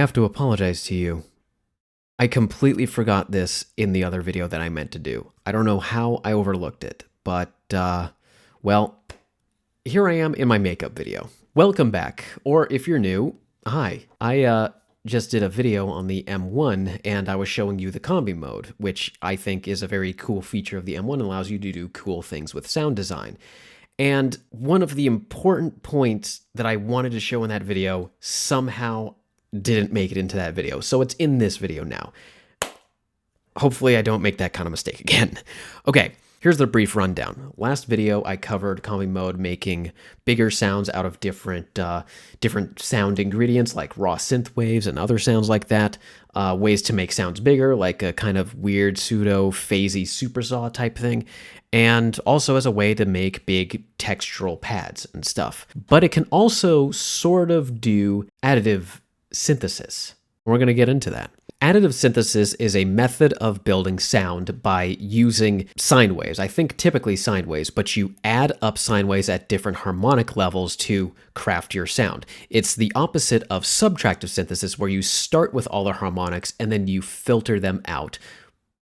have to apologize to you. I completely forgot this in the other video that I meant to do. I don't know how I overlooked it, but, well, here I am in my makeup video. Welcome back, or if you're new, hi. I, just did a video on the M1, and I was showing you the Combi Mode, which I think is a very cool feature of the M1 and allows you to do cool things with sound design. And one of the important points that I wanted to show in that video somehow didn't make it into that video, so it's in this video now. Hopefully I don't make that kind of mistake again. Okay, here's the brief rundown. Last video I covered Combi Mode making bigger sounds out of different sound ingredients like raw synth waves and other sounds like that. Ways to make sounds bigger, like a kind of weird pseudo phasey supersaw type thing, and also as a way to make big textural pads and stuff. But it can also sort of do additive synthesis. We're going to get into that. Additive synthesis is a method of building sound by using sine waves. I think typically sine waves, but you add up sine waves at different harmonic levels to craft your sound. It's the opposite of subtractive synthesis, where you start with all the harmonics and then you filter them out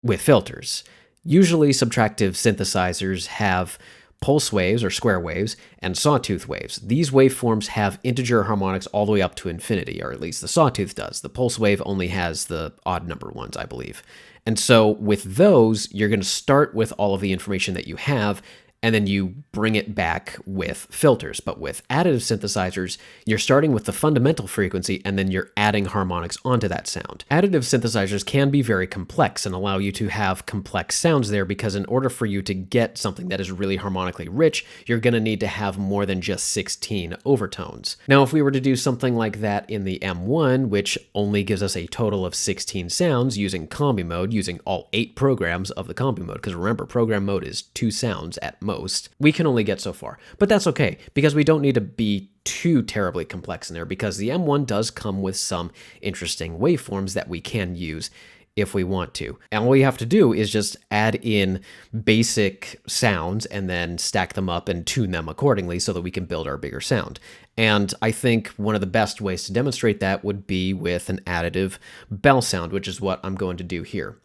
with filters. Usually subtractive synthesizers have pulse waves or square waves and sawtooth waves. These waveforms have integer harmonics all the way up to infinity, or at least the sawtooth does. The pulse wave only has the odd number ones, I believe. And so with those, you're going to start with all of the information that you have, and then you bring it back with filters. But with additive synthesizers, you're starting with the fundamental frequency, and then you're adding harmonics onto that sound. Additive synthesizers can be very complex and allow you to have complex sounds there, because in order for you to get something that is really harmonically rich, you're going to need to have more than just 16 overtones. Now, if we were to do something like that in the M1, which only gives us a total of 16 sounds using Combi Mode, using all 8 programs of the Combi Mode, because remember, program mode is 2 sounds at most, we can only get so far. But that's okay, because we don't need to be too terribly complex in there, because the M1 does come with some interesting waveforms that we can use if we want to. And all we have to do is just add in basic sounds and then stack them up and tune them accordingly so that we can build our bigger sound. And I think one of the best ways to demonstrate that would be with an additive bell sound, which is what I'm going to do here.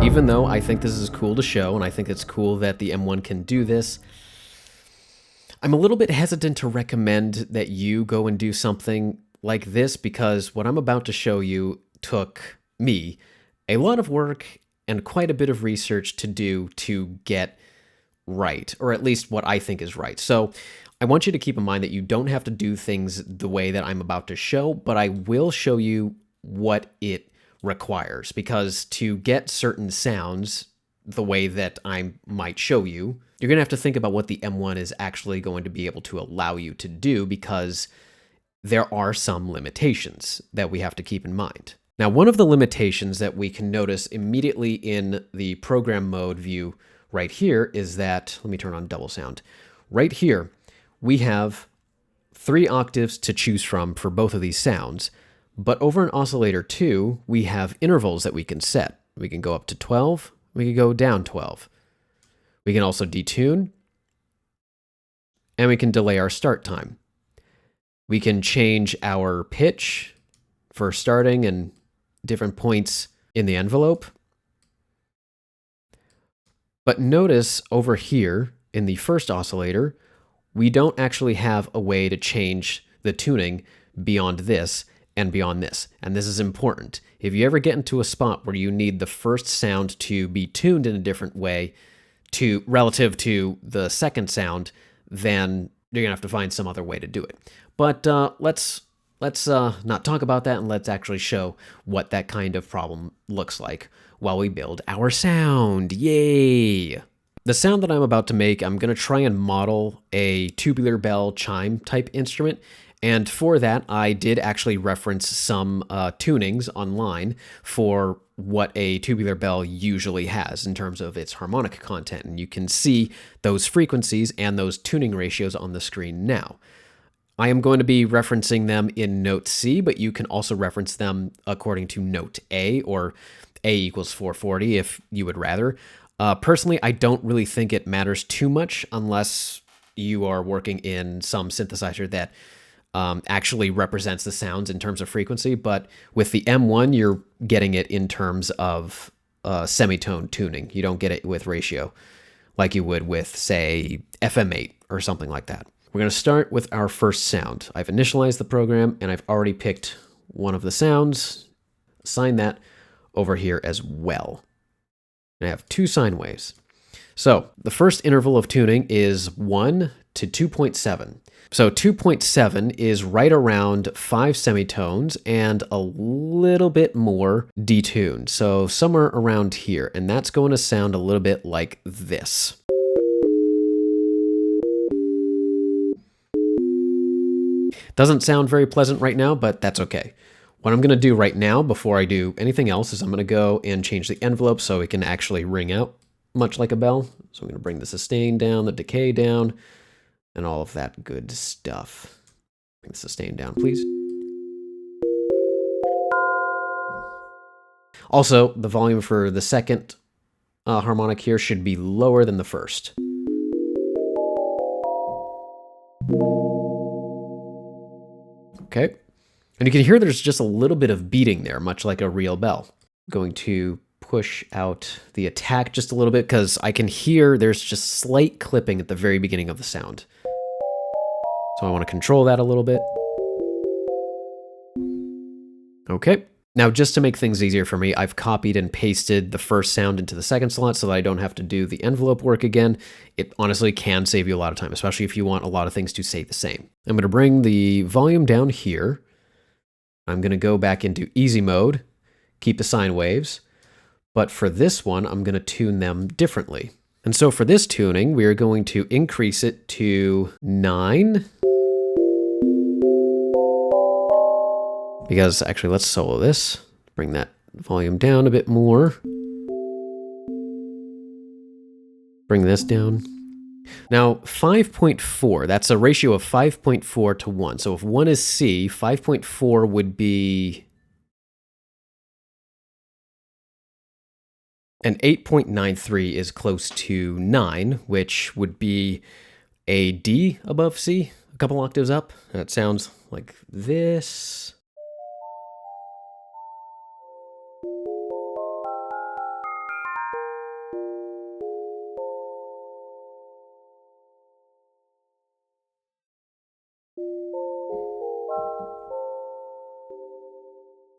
Even though I think this is cool to show, and I think it's cool that the M1 can do this, I'm a little bit hesitant to recommend that you go and do something like this, because what I'm about to show you took me a lot of work and quite a bit of research to do to get right, or at least what I think is right. So I want you to keep in mind that you don't have to do things the way that I'm about to show, but I will show you what it requires, because to get certain sounds the way that I might show you, you're going to have to think about what the M1 is actually going to be able to allow you to do, because there are some limitations that we have to keep in mind. Now, one of the limitations that we can notice immediately in the program mode view right here is that, let me turn on double sound. Right here, we have 3 octaves to choose from for both of these sounds. But over in oscillator 2, we have intervals that we can set. We can go up to 12, we can go down 12. We can also detune, and we can delay our start time. We can change our pitch for starting and different points in the envelope. But notice over here in the first oscillator, we don't actually have a way to change the tuning beyond this and beyond this. And this is important. If you ever get into a spot where you need the first sound to be tuned in a different way relative to the second sound, then you're gonna have to find some other way to do it. But let's not talk about that, and let's actually show what that kind of problem looks like while we build our sound. Yay! The sound that I'm about to make, I'm gonna try and model a tubular bell chime type instrument. And for that, I did actually reference some tunings online for what a tubular bell usually has in terms of its harmonic content. And you can see those frequencies and those tuning ratios on the screen now. I am going to be referencing them in note C, but you can also reference them according to note A, or A equals 440 if you would rather. Personally, I don't really think it matters too much unless you are working in some synthesizer that actually represents the sounds in terms of frequency. But with the M1, you're getting it in terms of semitone tuning. You don't get it with ratio like you would with, say, FM8 or something like that. We're going to start with our first sound. I've initialized the program, and I've already picked one of the sounds. Assign that over here as well. And I have 2 sine waves. So the first interval of tuning is 1 to 2.7. So 2.7 is right around 5 semitones and a little bit more detuned. So somewhere around here. And that's going to sound a little bit like this. Doesn't sound very pleasant right now, but that's okay. What I'm going to do right now before I do anything else is I'm going to go and change the envelope so it can actually ring out much like a bell. So I'm going to bring the sustain down, the decay down, and all of that good stuff. Bring the sustain down, please. Also, the volume for the second harmonic here should be lower than the first. Okay. And you can hear there's just a little bit of beating there, much like a real bell. I'm going to push out the attack just a little bit because I can hear there's just slight clipping at the very beginning of the sound. So I want to control that a little bit. Okay. Now, just to make things easier for me, I've copied and pasted the first sound into the second slot so that I don't have to do the envelope work again. It honestly can save you a lot of time, especially if you want a lot of things to stay the same. I'm going to bring the volume down here. I'm going to go back into easy mode, keep the sine waves. But for this one, I'm going to tune them differently. And so for this tuning, we are going to increase it to 9. Because actually, let's solo this. Bring that volume down a bit more. Bring this down. Now, 5.4, that's a ratio of 5.4 to 1. So if 1 is C, 5.4 would be... And 8.93 is close to 9, which would be a D above C, a couple octaves up. That sounds like this.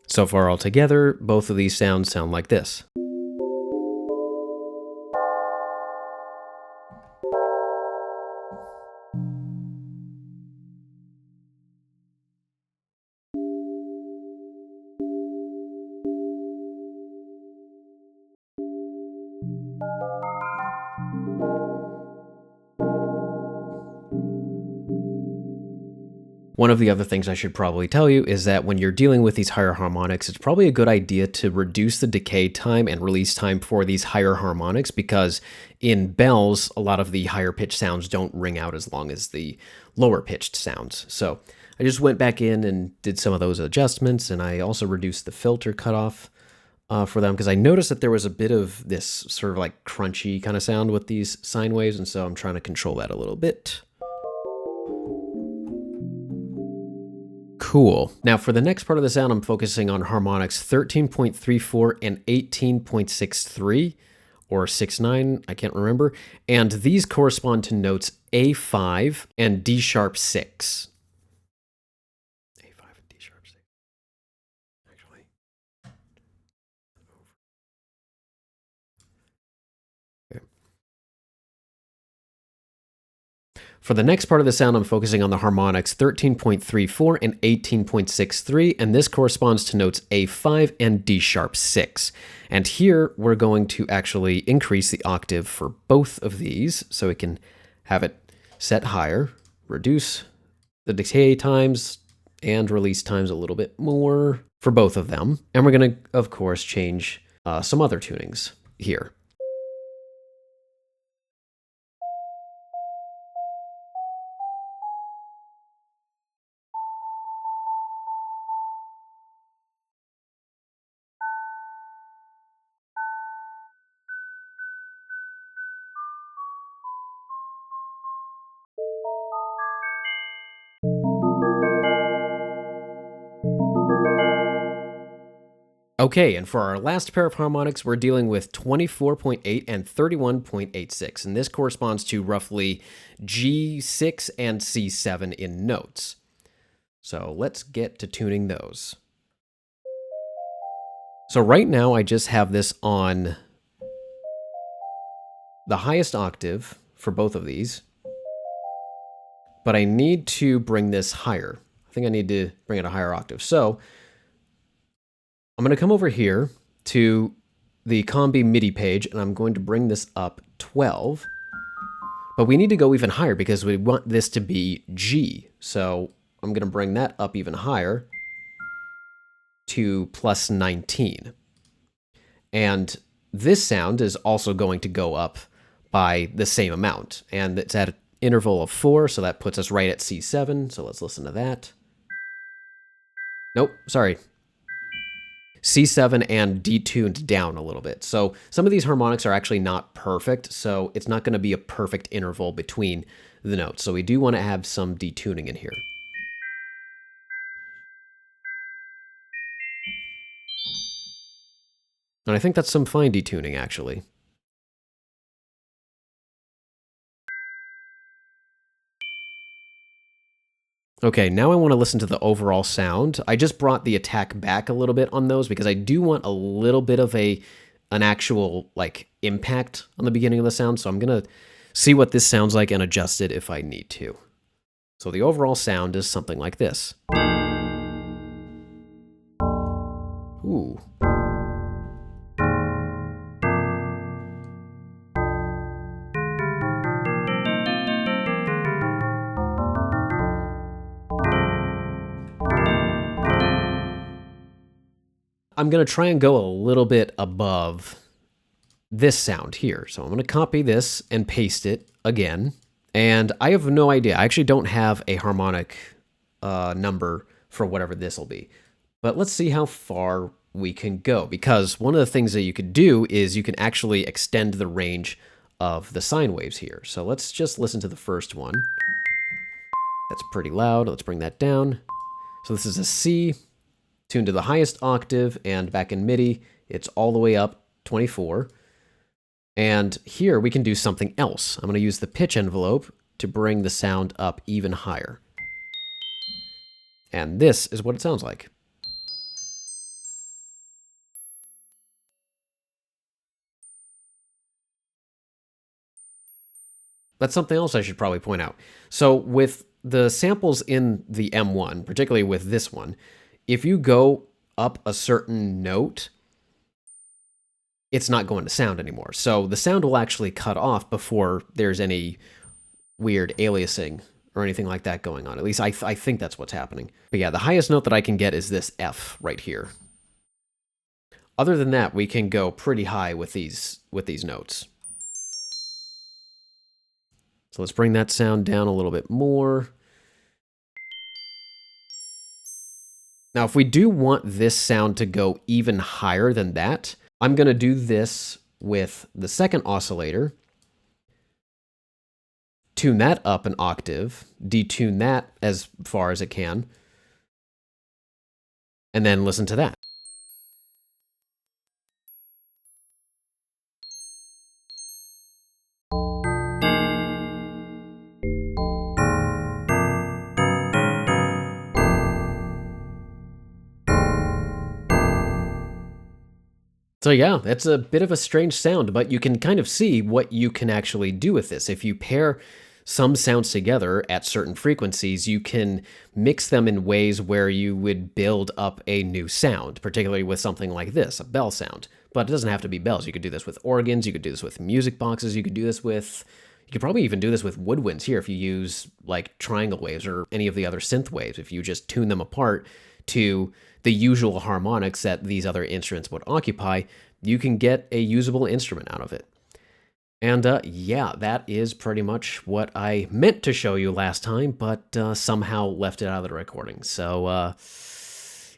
So far all together, both of these sounds sound like this. One of the other things I should probably tell you is that when you're dealing with these higher harmonics, it's probably a good idea to reduce the decay time and release time for these higher harmonics, because in bells, a lot of the higher pitched sounds don't ring out as long as the lower pitched sounds. So I just went back in and did some of those adjustments, and I also reduced the filter cutoff for them because I noticed that there was a bit of this sort of like crunchy kind of sound with these sine waves, and so I'm trying to control that a little bit. Cool. Now for the next part of the sound, I'm focusing on harmonics 13.34 and 18.63 or 69, I can't remember. And these correspond to notes A5 and D sharp 6. A5 and D sharp 6. Actually. Okay. For the next part of the sound, I'm focusing on the harmonics 13.34 and 18.63, and this corresponds to notes A5 and D sharp 6. And here we're going to actually increase the octave for both of these so we can have it set higher, reduce the decay times and release times a little bit more for both of them. And we're going to, of course, change some other tunings here. Okay, and for our last pair of harmonics, we're dealing with 24.8 and 31.86, and this corresponds to roughly G6 and C7 in notes. So let's get to tuning those. So right now I just have this on the highest octave for both of these, but I need to bring this higher. I think I need to bring it a higher octave. So I'm going to come over here to the Combi MIDI page, and I'm going to bring this up 12. But we need to go even higher because we want this to be G. So I'm going to bring that up even higher to plus 19. And this sound is also going to go up by the same amount. And it's at an interval of 4, so that puts us right at C7. So let's listen to that. Nope, sorry. C7 and detuned down a little bit. So some of these harmonics are actually not perfect, so it's not going to be a perfect interval between the notes. So we do want to have some detuning in here. And I think that's some fine detuning, actually. Okay, now I want to listen to the overall sound. I just brought the attack back a little bit on those because I do want a little bit of an actual like impact on the beginning of the sound. So I'm going to see what this sounds like and adjust it if I need to. So the overall sound is something like this. Ooh. I'm going to try and go a little bit above this sound here. So I'm going to copy this and paste it again. And I have no idea. I actually don't have a harmonic number for whatever this will be. But let's see how far we can go. Because one of the things that you could do is you can actually extend the range of the sine waves here. So let's just listen to the first one. That's pretty loud. Let's bring that down. So this is a C tuned to the highest octave, and back in MIDI, it's all the way up 24. And here we can do something else. I'm going to use the pitch envelope to bring the sound up even higher. And this is what it sounds like. That's something else I should probably point out. So with the samples in the M1, particularly with this one, if you go up a certain note, it's not going to sound anymore. So the sound will actually cut off before there's any weird aliasing or anything like that going on. At least I think that's what's happening. But yeah, the highest note that I can get is this F right here. Other than that, we can go pretty high with these notes. So let's bring that sound down a little bit more. Now, if we do want this sound to go even higher than that, I'm going to do this with the second oscillator, tune that up an octave, detune that as far as it can, and then listen to that. So yeah, that's a bit of a strange sound, but you can kind of see what you can actually do with this. If you pair some sounds together at certain frequencies, you can mix them in ways where you would build up a new sound, particularly with something like this, a bell sound. But it doesn't have to be bells. You could do this with organs, you could do this with music boxes, you could do this with... You could probably even do this with woodwinds here if you use like triangle waves or any of the other synth waves. If you just tune them apart to the usual harmonics that these other instruments would occupy, you can get a usable instrument out of it. And yeah, that is pretty much what I meant to show you last time, but somehow left it out of the recording. So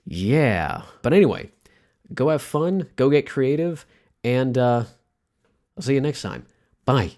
yeah. But anyway, go have fun, go get creative, and I'll see you next time. Bye.